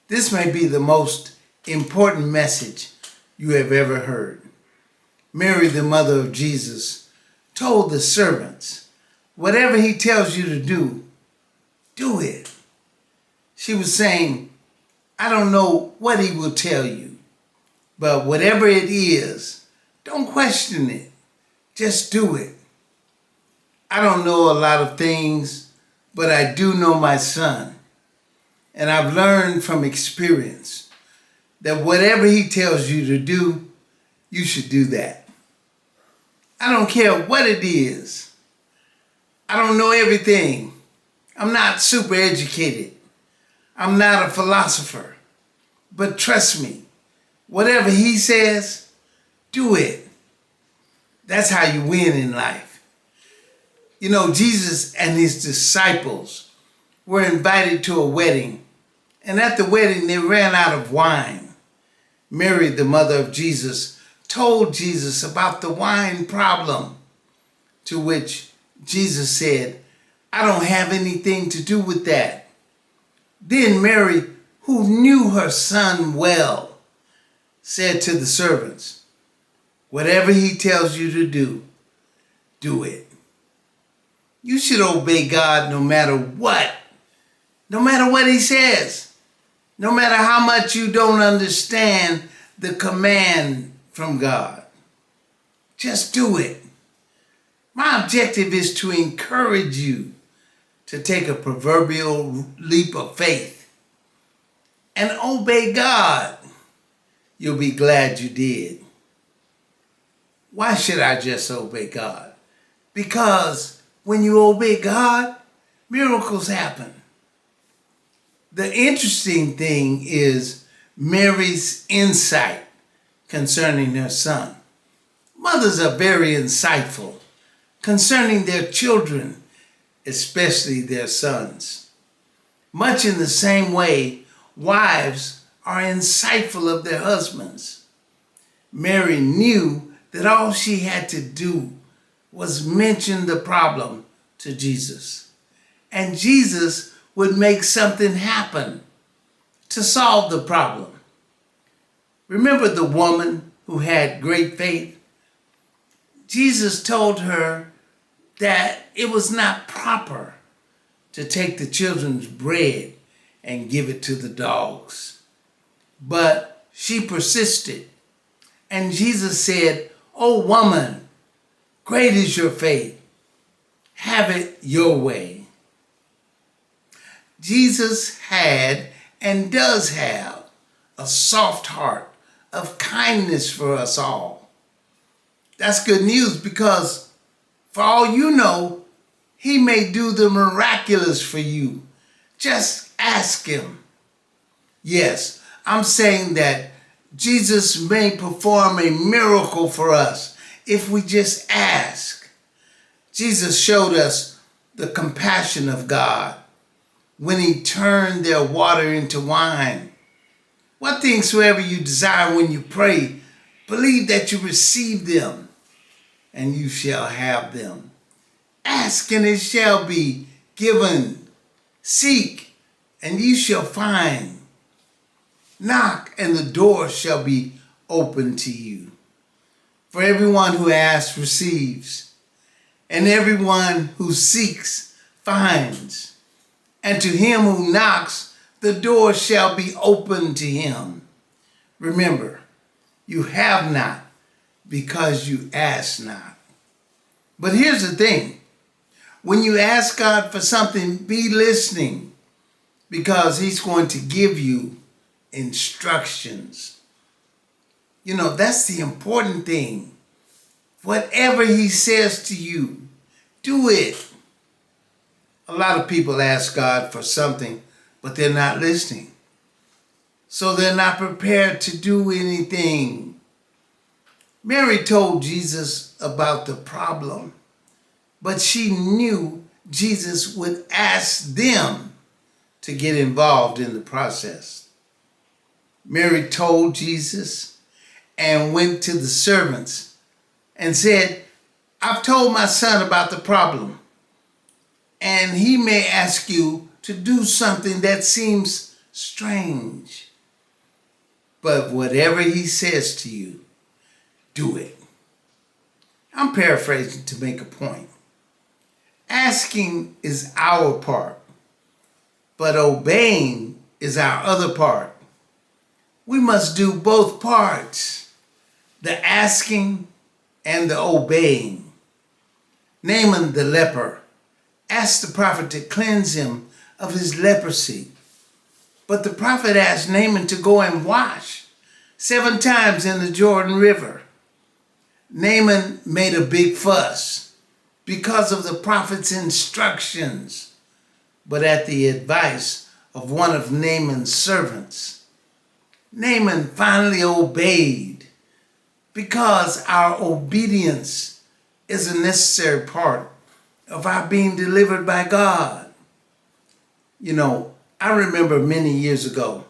This may be the most important message you have ever heard. Mary, the mother of Jesus, told the servants, whatever he tells you to do, do it. She was saying, I don't know what he will tell you, but whatever it is, don't question it. Just do it. I don't know a lot of things, but I do know my son. And I've learned from experience that whatever he tells you to do, you should do that. I don't care what it is. I don't know everything. I'm not super educated. I'm not a philosopher. But trust me, whatever he says, do it. That's how you win in life. You know, Jesus and his disciples were invited to a wedding, and at the wedding they ran out of wine. Mary, the mother of Jesus, told Jesus about the wine problem, to which Jesus said, I don't have anything to do with that. Then Mary, who knew her son well, said to the servants, whatever he tells you to do, do it. You should obey God no matter what. No matter what he says. No matter how much you don't understand the command from God. Just do it. My objective is to encourage you to take a proverbial leap of faith and obey God. You'll be glad you did. Why should I just obey God? Because when you obey God, miracles happen. The interesting thing is Mary's insight concerning her son. Mothers are very insightful concerning their children, especially their sons. Much in the same way, wives are insightful of their husbands. Mary knew that all she had to do was mention the problem to Jesus, and Jesus would make something happen to solve the problem. Remember the woman who had great faith? Jesus told her that it was not proper to take the children's bread and give it to the dogs. But she persisted. And Jesus said, "Oh woman, great is your faith. Have it your way." Jesus had and does have a soft heart of kindness for us all. That's good news because for all you know, he may do the miraculous for you. Just ask him. Yes, I'm saying that Jesus may perform a miracle for us if we just ask. Jesus showed us the compassion of God when he turned their water into wine. What things soever you desire when you pray, believe that you receive them, and you shall have them. Ask, and it shall be given. Seek, and you shall find. Knock, and the door shall be open to you. For everyone who asks receives, and everyone who seeks finds. And to him who knocks, the door shall be open to him. Remember, you have not because you ask not. But here's the thing. When you ask God for something, be listening because he's going to give you instructions. You know, that's the important thing. Whatever he says to you, do it. A lot of people ask God for something, but they're not listening. So they're not prepared to do anything. Mary told Jesus about the problem, but she knew Jesus would ask them to get involved in the process. Mary told Jesus and went to the servants and said, I've told my son about the problem, and he may ask you to do something that seems strange. But whatever he says to you, do it. I'm paraphrasing to make a point. Asking is our part, but obeying is our other part. We must do both parts, the asking and the obeying. Naaman the leper asked the prophet to cleanse him of his leprosy. But the prophet asked Naaman to go and wash 7 times in the Jordan River. Naaman made a big fuss because of the prophet's instructions, but at the advice of one of Naaman's servants. Naaman finally obeyed because our obedience is a necessary part of our being delivered by God. You know, I remember many years ago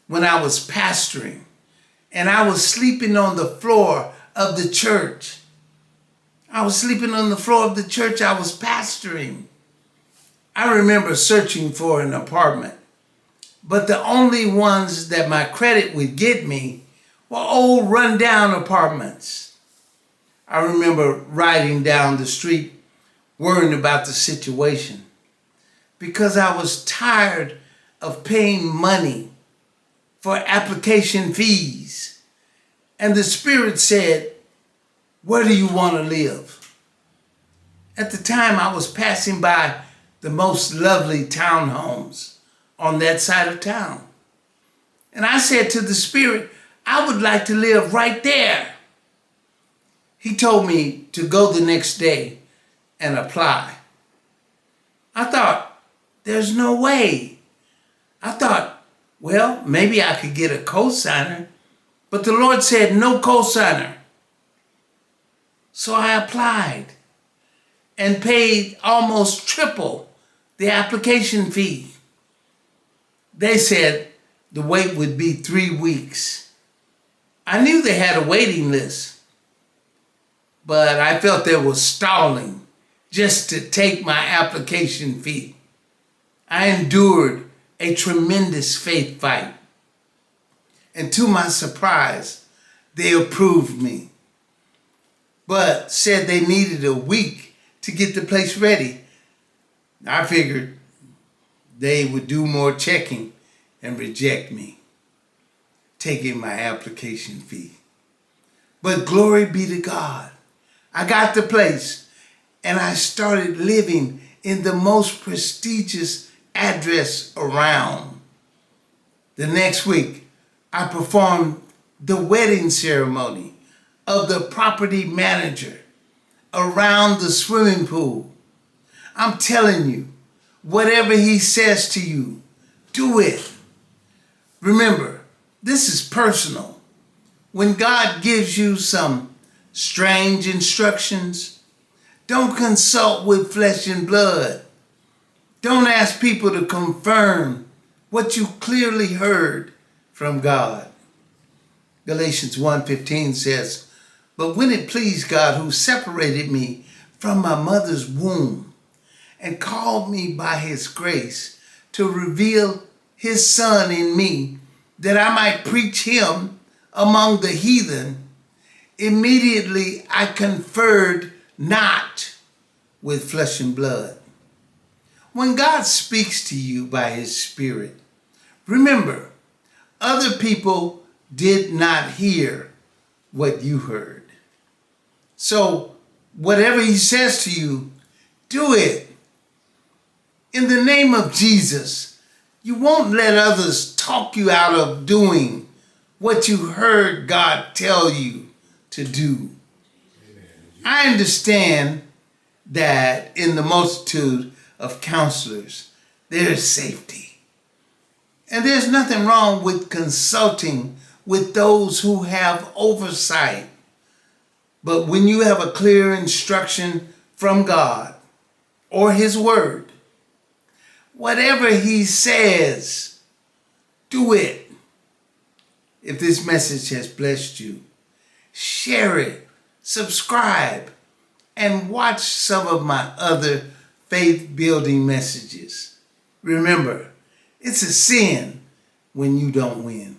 when I was pastoring and I was sleeping on the floor of the church. I was sleeping on the floor of the church I was pastoring. I remember searching for an apartment, but the only ones that my credit would get me were old rundown apartments. I remember riding down the street worrying about the situation because I was tired of paying money for application fees. And the Spirit said, "Where do you want to live?" At the time, I was passing by the most lovely townhomes on that side of town. And I said to the Spirit, "I would like to live right there." He told me to go the next day and apply. I thought, there's no way. I thought, well, maybe I could get a cosigner, but the Lord said no cosigner. So I applied and paid almost triple the application fee. They said the wait would be 3 weeks. I knew they had a waiting list, but I felt they were stalling just to take my application fee. I endured a tremendous faith fight. And to my surprise, they approved me, but said they needed a week to get the place ready. I figured they would do more checking and reject me, taking my application fee. But glory be to God. I got the place and I started living in the most prestigious address around. The next week, I performed the wedding ceremony of the property manager around the swimming pool. I'm telling you, whatever he says to you, do it. Remember, this is personal. When God gives you some strange instructions, don't consult with flesh and blood. Don't ask people to confirm what you clearly heard from God. Galatians 1:15 says, "But when it pleased God who separated me from my mother's womb and called me by his grace to reveal his Son in me, that I might preach him among the heathen, immediately I conferred not with flesh and blood." When God speaks to you by his Spirit, remember, other people did not hear what you heard. So whatever he says to you, do it. In the name of Jesus, you won't let others talk you out of doing what you heard God tell you to do. I understand that in the multitude of counselors, there is safety. And there's nothing wrong with consulting with those who have oversight. But when you have a clear instruction from God or his word, whatever he says, do it. If this message has blessed you, share it, subscribe, and watch some of my other faith-building messages. Remember, It's a sin when you don't win.